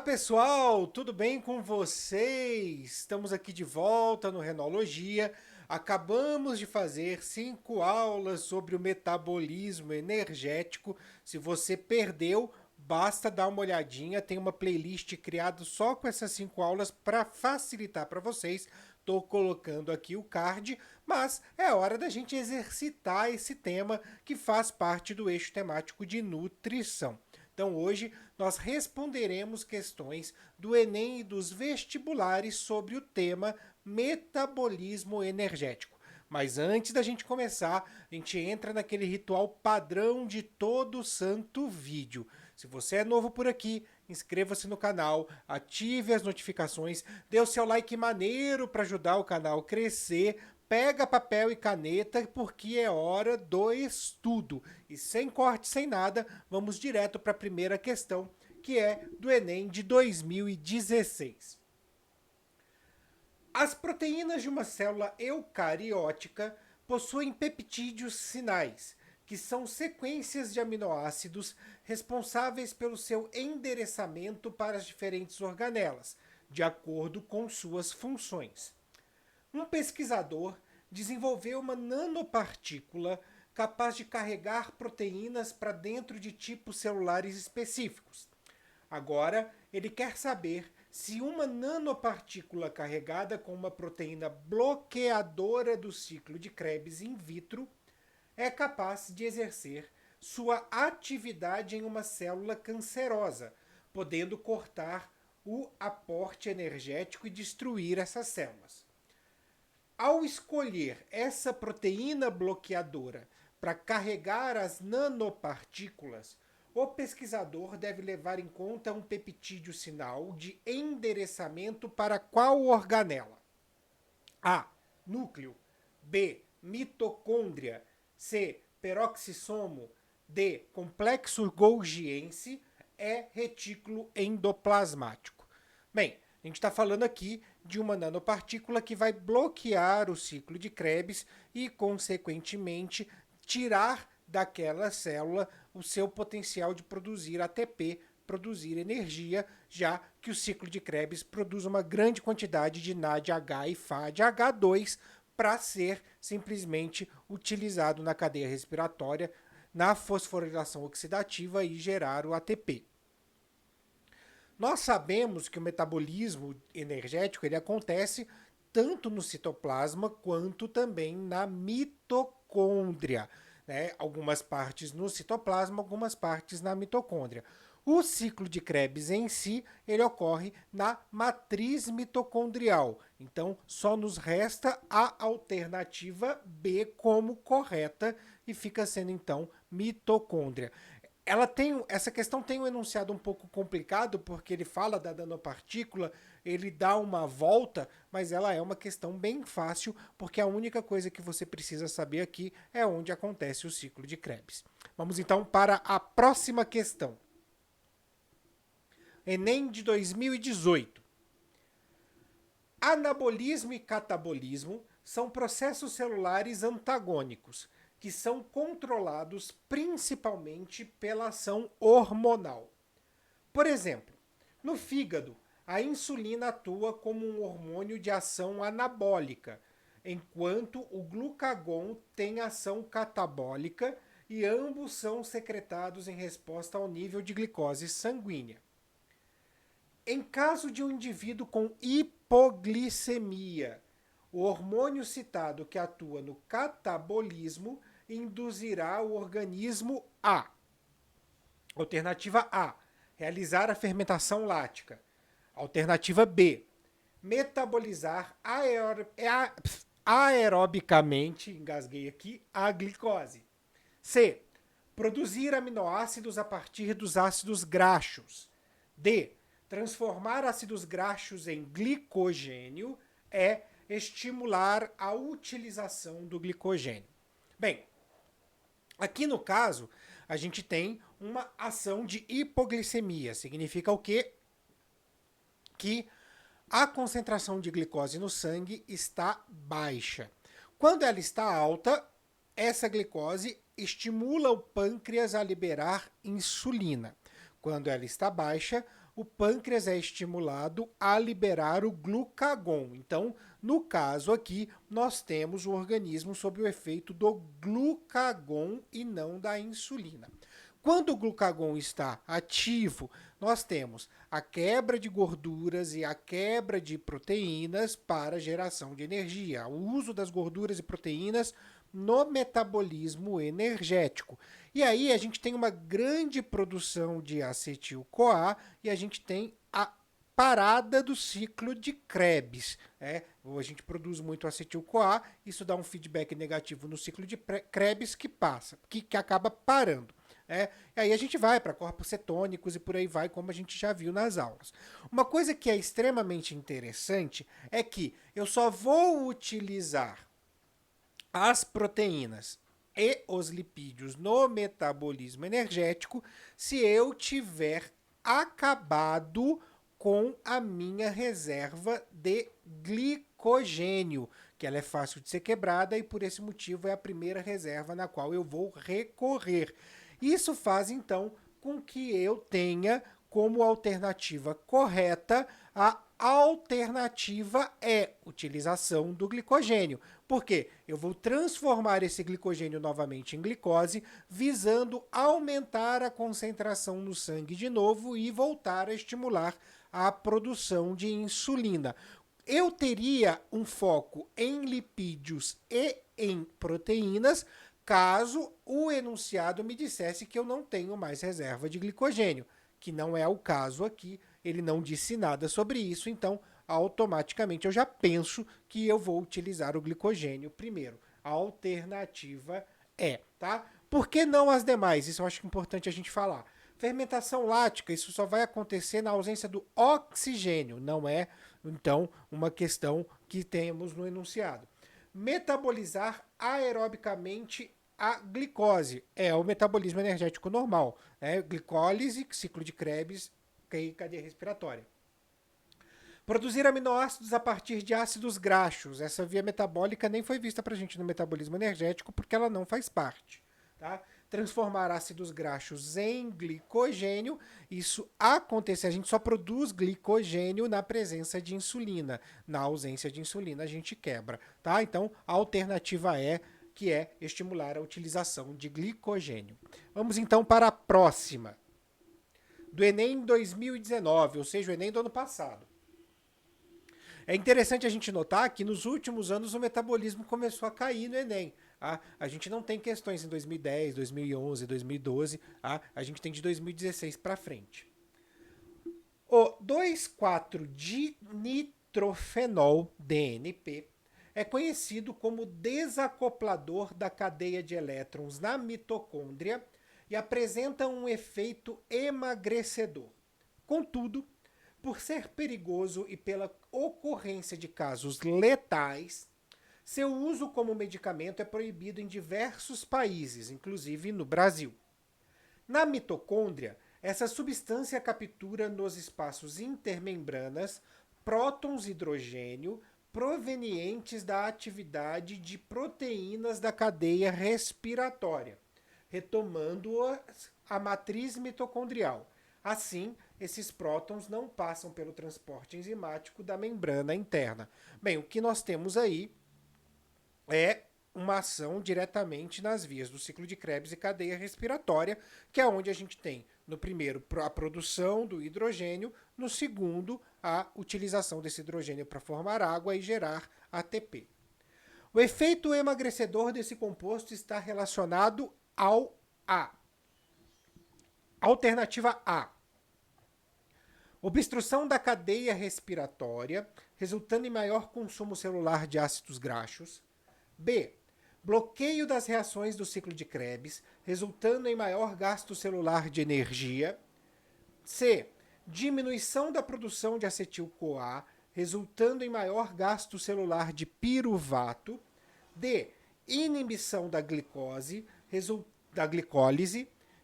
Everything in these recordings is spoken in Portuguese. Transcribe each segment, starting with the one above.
Pessoal, tudo bem com vocês? Estamos aqui de volta no Renologia. Acabamos de fazer 5 aulas sobre o metabolismo energético. Se você perdeu, basta dar uma olhadinha. Tem uma playlist criada só com essas 5 aulas para facilitar para vocês. Estou colocando aqui o card, mas é hora da gente exercitar esse tema que faz parte do eixo temático de nutrição. Então hoje nós responderemos questões do Enem e dos vestibulares sobre o tema metabolismo energético. Mas antes da gente começar, a gente entra naquele ritual padrão de todo santo vídeo. Se você é novo por aqui, inscreva-se no canal, ative as notificações, dê o seu like maneiro para ajudar o canal a crescer. Pega papel e caneta porque é hora do estudo. E sem corte, sem nada, vamos direto para a primeira questão, que é do Enem de 2016. As proteínas de uma célula eucariótica possuem peptídeos sinais, que são sequências de aminoácidos responsáveis pelo seu endereçamento para as diferentes organelas, de acordo com suas funções. Um pesquisador desenvolveu uma nanopartícula capaz de carregar proteínas para dentro de tipos celulares específicos. Agora, ele quer saber se uma nanopartícula carregada com uma proteína bloqueadora do ciclo de Krebs in vitro é capaz de exercer sua atividade em uma célula cancerosa, podendo cortar o aporte energético e destruir essas células. Ao escolher essa proteína bloqueadora para carregar as nanopartículas, o pesquisador deve levar em conta um peptídeo sinal de endereçamento para qual organela? A. Núcleo. B. Mitocôndria. C. Peroxissomo. D. Complexo golgiense. E. Retículo endoplasmático. Bem, a gente está falando aqui de uma nanopartícula que vai bloquear o ciclo de Krebs e, consequentemente, tirar daquela célula o seu potencial de produzir ATP, produzir energia, já que o ciclo de Krebs produz uma grande quantidade de NADH e FADH2 para ser simplesmente utilizado na cadeia respiratória, na fosforilação oxidativa e gerar o ATP. Nós sabemos que o metabolismo energético ele acontece tanto no citoplasma quanto também na mitocôndria. Né? Algumas partes no citoplasma, algumas partes na mitocôndria. O ciclo de Krebs em si, ele ocorre na matriz mitocondrial. Então, só nos resta a alternativa B como correta e fica sendo, então, mitocôndria. Essa questão tem um enunciado um pouco complicado, porque ele fala da nanopartícula, ele dá uma volta, mas ela é uma questão bem fácil, porque a única coisa que você precisa saber aqui é onde acontece o ciclo de Krebs. Vamos então para a próxima questão. Enem de 2018. Anabolismo e catabolismo são processos celulares antagônicos, que são controlados principalmente pela ação hormonal. Por exemplo, no fígado, a insulina atua como um hormônio de ação anabólica, enquanto o glucagon tem ação catabólica e ambos são secretados em resposta ao nível de glicose sanguínea. Em caso de um indivíduo com hipoglicemia, o hormônio citado que atua no catabolismo induzirá o organismo a. Alternativa A. Realizar a fermentação lática. Alternativa B. Metabolizar aerobicamente, engasguei aqui, a glicose. C. Produzir aminoácidos a partir dos ácidos graxos. D. Transformar ácidos graxos em glicogênio. E. Estimular a utilização do glicogênio. Bem, aqui no caso, a gente tem uma ação de hipoglicemia. Significa o quê? Que a concentração de glicose no sangue está baixa. Quando ela está alta, essa glicose estimula o pâncreas a liberar insulina. Quando ela está baixa, o pâncreas é estimulado a liberar o glucagon. Então, no caso aqui, nós temos o organismo sob o efeito do glucagon e não da insulina. Quando o glucagon está ativo, nós temos a quebra de gorduras e a quebra de proteínas para geração de energia, o uso das gorduras e proteínas no metabolismo energético. E aí a gente tem uma grande produção de acetil-CoA e a gente tem a parada do ciclo de Krebs. A gente produz muito acetil-CoA, isso dá um feedback negativo no ciclo de Krebs que passa, que acaba parando. E aí a gente vai para corpos cetônicos e por aí vai, como a gente já viu nas aulas. Uma coisa que é extremamente interessante é que eu só vou utilizar as proteínas e os lipídios no metabolismo energético se eu tiver acabado com a minha reserva de glicogênio, que ela é fácil de ser quebrada e por esse motivo é a primeira reserva na qual eu vou recorrer. Isso faz então com que eu tenha como alternativa correta a alternativa é utilização do glicogênio. Por quê? Eu vou transformar esse glicogênio novamente em glicose, visando aumentar a concentração no sangue de novo e voltar a estimular a produção de insulina. Eu teria um foco em lipídios e em proteínas, caso o enunciado me dissesse que eu não tenho mais reserva de glicogênio, que não é o caso aqui, ele não disse nada sobre isso, então automaticamente eu já penso que eu vou utilizar o glicogênio primeiro. A alternativa tá? Por que não as demais? Isso eu acho importante a gente falar. Fermentação lática, isso só vai acontecer na ausência do oxigênio, não é, então, uma questão que temos no enunciado. Metabolizar aerobicamente a glicose é o metabolismo energético normal, glicólise, ciclo de Krebs e cadeia respiratória. Produzir aminoácidos a partir de ácidos graxos. Essa via metabólica nem foi vista para a gente no metabolismo energético porque ela não faz parte. Tá? Transformar ácidos graxos em glicogênio. Isso acontece, a gente só produz glicogênio na presença de insulina. Na ausência de insulina, a gente quebra. Tá? Então, a alternativa que é estimular a utilização de glicogênio. Vamos então para a próxima. Do Enem 2019, ou seja, o Enem do ano passado. É interessante a gente notar que nos últimos anos o metabolismo começou a cair no Enem. A gente não tem questões em 2010, 2011, 2012, a gente tem de 2016 para frente. O 2,4-dinitrofenol, DNP, é conhecido como desacoplador da cadeia de elétrons na mitocôndria e apresenta um efeito emagrecedor. Contudo, por ser perigoso e pela ocorrência de casos letais, seu uso como medicamento é proibido em diversos países, inclusive no Brasil. Na mitocôndria, essa substância captura nos espaços intermembranas prótons de hidrogênio provenientes da atividade de proteínas da cadeia respiratória, retomando a matriz mitocondrial. Assim, esses prótons não passam pelo transporte enzimático da membrana interna. Bem, o que nós temos aí é uma ação diretamente nas vias do ciclo de Krebs e cadeia respiratória, que é onde a gente tem, no primeiro, a produção do hidrogênio, no segundo, a utilização desse hidrogênio para formar água e gerar ATP. O efeito emagrecedor desse composto está relacionado ao A. Alternativa A. Obstrução da cadeia respiratória, resultando em maior consumo celular de ácidos graxos. B. Bloqueio das reações do ciclo de Krebs, resultando em maior gasto celular de energia. C. Diminuição da produção de acetil-CoA, resultando em maior gasto celular de piruvato. D. Inibição da glicólise,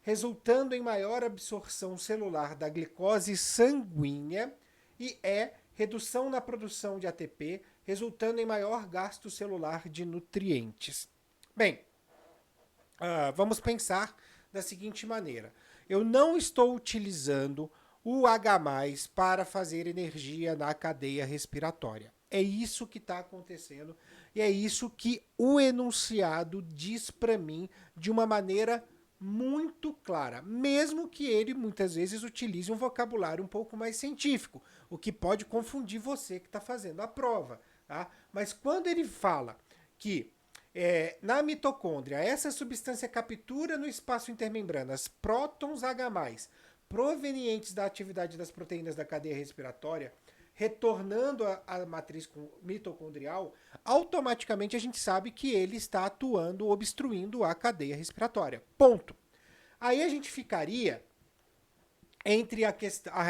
resultando em maior absorção celular da glicose sanguínea. E E. Redução na produção de ATP, resultando em maior gasto celular de nutrientes. Bem, vamos pensar da seguinte maneira. eu não estou utilizando o H+ para fazer energia na cadeia respiratória. É isso que está acontecendo e é isso que o enunciado diz para mim de uma maneira muito clara, mesmo que ele muitas vezes utilize um vocabulário um pouco mais científico, o que pode confundir você que está fazendo a prova. Tá? Mas quando ele fala que na mitocôndria essa substância captura no espaço intermembranas prótons H+, provenientes da atividade das proteínas da cadeia respiratória, retornando à matriz mitocondrial, automaticamente a gente sabe que ele está atuando, obstruindo a cadeia respiratória. Ponto. Aí a gente ficaria entre a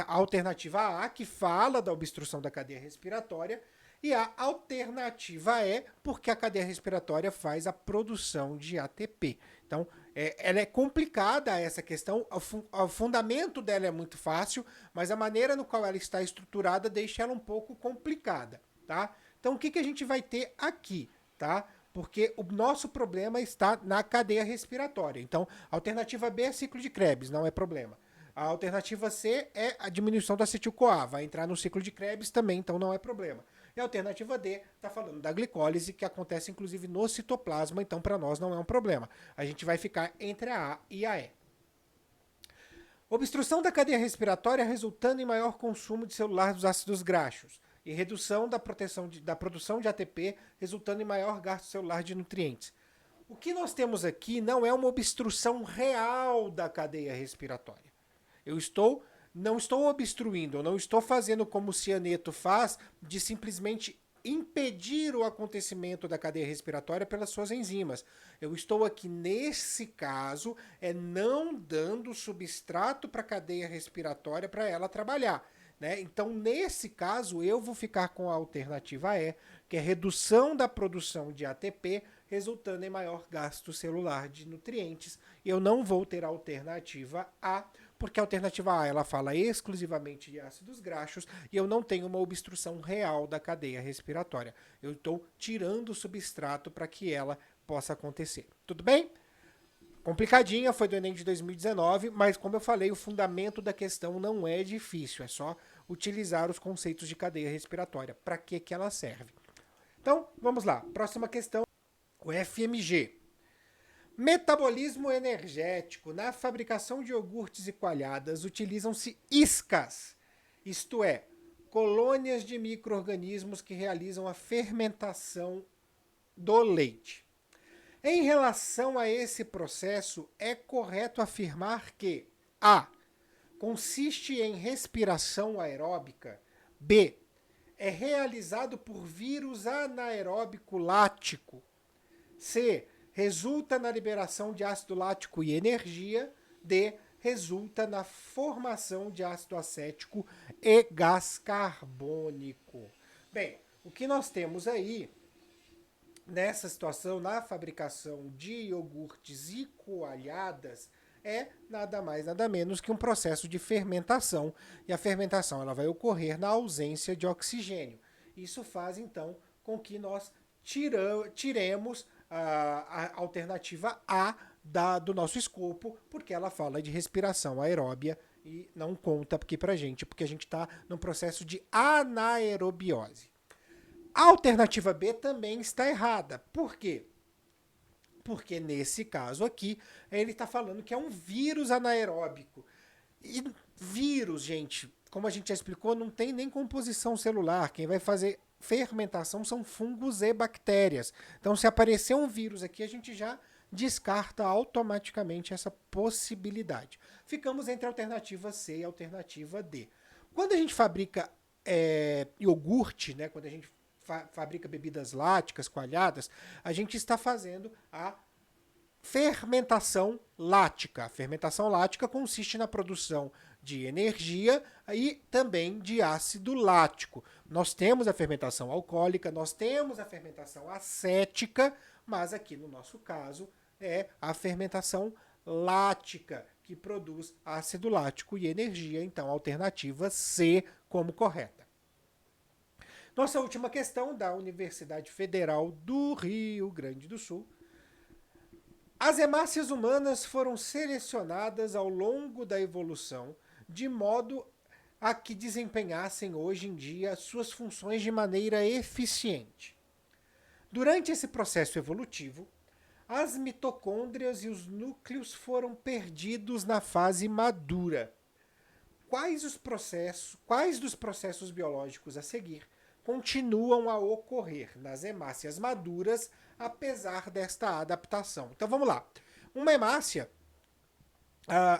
alternativa A, que fala da obstrução da cadeia respiratória, e a alternativa E, porque a cadeia respiratória faz a produção de ATP. Então, ela é complicada essa questão, o fundamento dela é muito fácil, mas a maneira no qual ela está estruturada deixa ela um pouco complicada, tá? Então, o que a gente vai ter aqui, tá? Porque o nosso problema está na cadeia respiratória. Então, a alternativa B é ciclo de Krebs, não é problema. A alternativa C é a diminuição do acetil-CoA, vai entrar no ciclo de Krebs também, então não é problema. E a alternativa D está falando da glicólise, que acontece inclusive no citoplasma, então para nós não é um problema. A gente vai ficar entre a A e a E. Obstrução da cadeia respiratória resultando em maior consumo de celular dos ácidos graxos e redução da produção de ATP, resultando em maior gasto celular de nutrientes. O que nós temos aqui não é uma obstrução real da cadeia respiratória. Não estou obstruindo, eu não estou fazendo como o cianeto faz, de simplesmente impedir o acontecimento da cadeia respiratória pelas suas enzimas. Eu estou aqui, nesse caso, não dando substrato para a cadeia respiratória para ela trabalhar. Né? Então, nesse caso, eu vou ficar com a alternativa E, que é redução da produção de ATP, resultando em maior gasto celular de nutrientes. Eu não vou ter a alternativa A, porque a alternativa A ela fala exclusivamente de ácidos graxos e eu não tenho uma obstrução real da cadeia respiratória. Eu estou tirando o substrato para que ela possa acontecer. Tudo bem? Complicadinha, foi do Enem de 2019, mas como eu falei, o fundamento da questão não é difícil, é só utilizar os conceitos de cadeia respiratória. Para que ela serve? Então, vamos lá. Próxima questão, o FMG. Metabolismo energético. Na fabricação de iogurtes e coalhadas utilizam-se iscas, isto é, colônias de micro-organismos que realizam a fermentação do leite. Em relação a esse processo, é correto afirmar que A. Consiste em respiração aeróbica. B. É realizado por vírus anaeróbico lático. C. Resulta na liberação de ácido lático e energia. D. Resulta na formação de ácido acético e gás carbônico. Bem, o que nós temos aí nessa situação, na fabricação de iogurtes e coalhadas, é nada mais, nada menos que um processo de fermentação. E a fermentação ela vai ocorrer na ausência de oxigênio. Isso faz, então, com que nós tiremos a alternativa A do nosso escopo, porque ela fala de respiração aeróbia e não conta aqui pra gente, porque a gente está num processo de anaerobiose. A alternativa B também está errada. Por quê? Porque nesse caso aqui, ele está falando que é um vírus anaeróbico. E vírus, gente, como a gente já explicou, não tem nem composição celular. Quem vai fazer fermentação são fungos e bactérias. Então, se aparecer um vírus aqui, a gente já descarta automaticamente essa possibilidade. Ficamos entre a alternativa C e a alternativa D. Quando a gente fabrica iogurte, né, quando a gente fabrica bebidas láticas, coalhadas, a gente está fazendo a fermentação lática. A fermentação lática consiste na produção de energia e também de ácido lático. Nós temos a fermentação alcoólica, nós temos a fermentação acética, mas aqui no nosso caso é a fermentação lática que produz ácido lático e energia, então a alternativa C como correta. Nossa última questão da Universidade Federal do Rio Grande do Sul. As hemácias humanas foram selecionadas ao longo da evolução de modo a que desempenhassem hoje em dia suas funções de maneira eficiente. Durante esse processo evolutivo, as mitocôndrias e os núcleos foram perdidos na fase madura. Quais dos processos biológicos a seguir continuam a ocorrer nas hemácias maduras, apesar desta adaptação? Então vamos lá. Uma hemácia,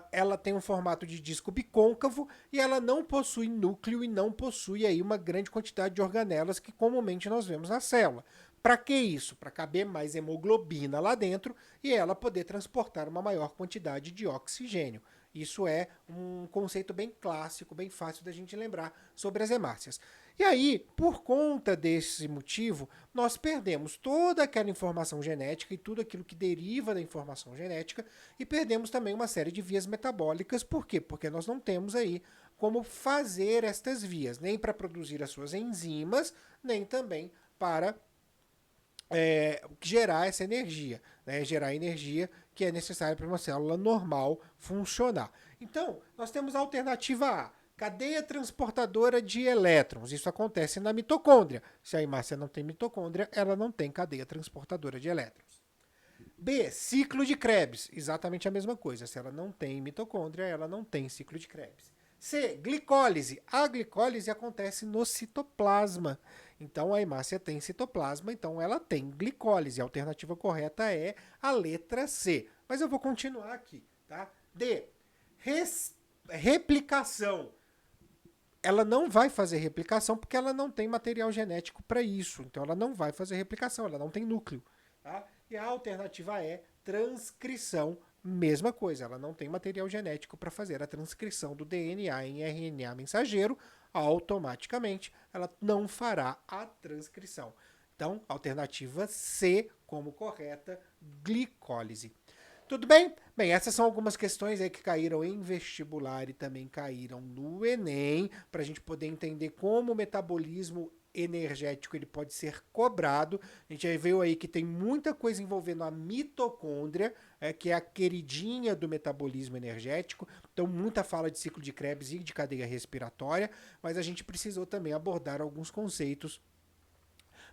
ela tem um formato de disco bicôncavo e ela não possui núcleo e não possui aí uma grande quantidade de organelas que comumente nós vemos na célula. Para que isso? Para caber mais hemoglobina lá dentro e ela poder transportar uma maior quantidade de oxigênio. Isso é um conceito bem clássico, bem fácil da gente lembrar sobre as hemácias. E aí, por conta desse motivo, nós perdemos toda aquela informação genética e tudo aquilo que deriva da informação genética e perdemos também uma série de vias metabólicas. Por quê? Porque nós não temos aí como fazer estas vias, nem para produzir as suas enzimas, nem também para gerar essa energia, né? Gerar energia que é necessária para uma célula normal funcionar. Então, nós temos a alternativa A, cadeia transportadora de elétrons. Isso acontece na mitocôndria. Se a hemácia não tem mitocôndria, ela não tem cadeia transportadora de elétrons. B, ciclo de Krebs. Exatamente a mesma coisa. Se ela não tem mitocôndria, ela não tem ciclo de Krebs. C, glicólise. A glicólise acontece no citoplasma. Então a hemácia tem citoplasma, então ela tem glicólise. A alternativa correta é a letra C. Mas eu vou continuar aqui, tá? D, replicação. Ela não vai fazer replicação porque ela não tem material genético para isso. Então ela não vai fazer replicação, ela não tem núcleo. Tá? E a alternativa é transcrição. Mesma coisa, ela não tem material genético para fazer a transcrição do DNA em RNA mensageiro. Automaticamente, ela não fará a transcrição. Então, alternativa C como correta, glicólise. Tudo bem? Bem, essas são algumas questões aí que caíram em vestibular e também caíram no Enem, para a gente poder entender como o metabolismo energético ele pode ser cobrado. A gente já viu aí que tem muita coisa envolvendo a mitocôndria, que é a queridinha do metabolismo energético. Então, muita fala de ciclo de Krebs e de cadeia respiratória, mas a gente precisou também abordar alguns conceitos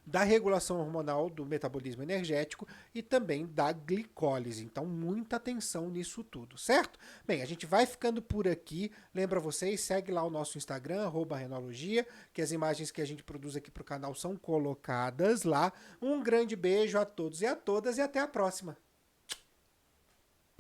da regulação hormonal do metabolismo energético e também da glicólise. Então, muita atenção nisso tudo, certo? Bem, a gente vai ficando por aqui. Lembra vocês, segue lá o nosso Instagram, @renologia, que as imagens que a gente produz aqui para o canal são colocadas lá. Um grande beijo a todos e a todas e até a próxima.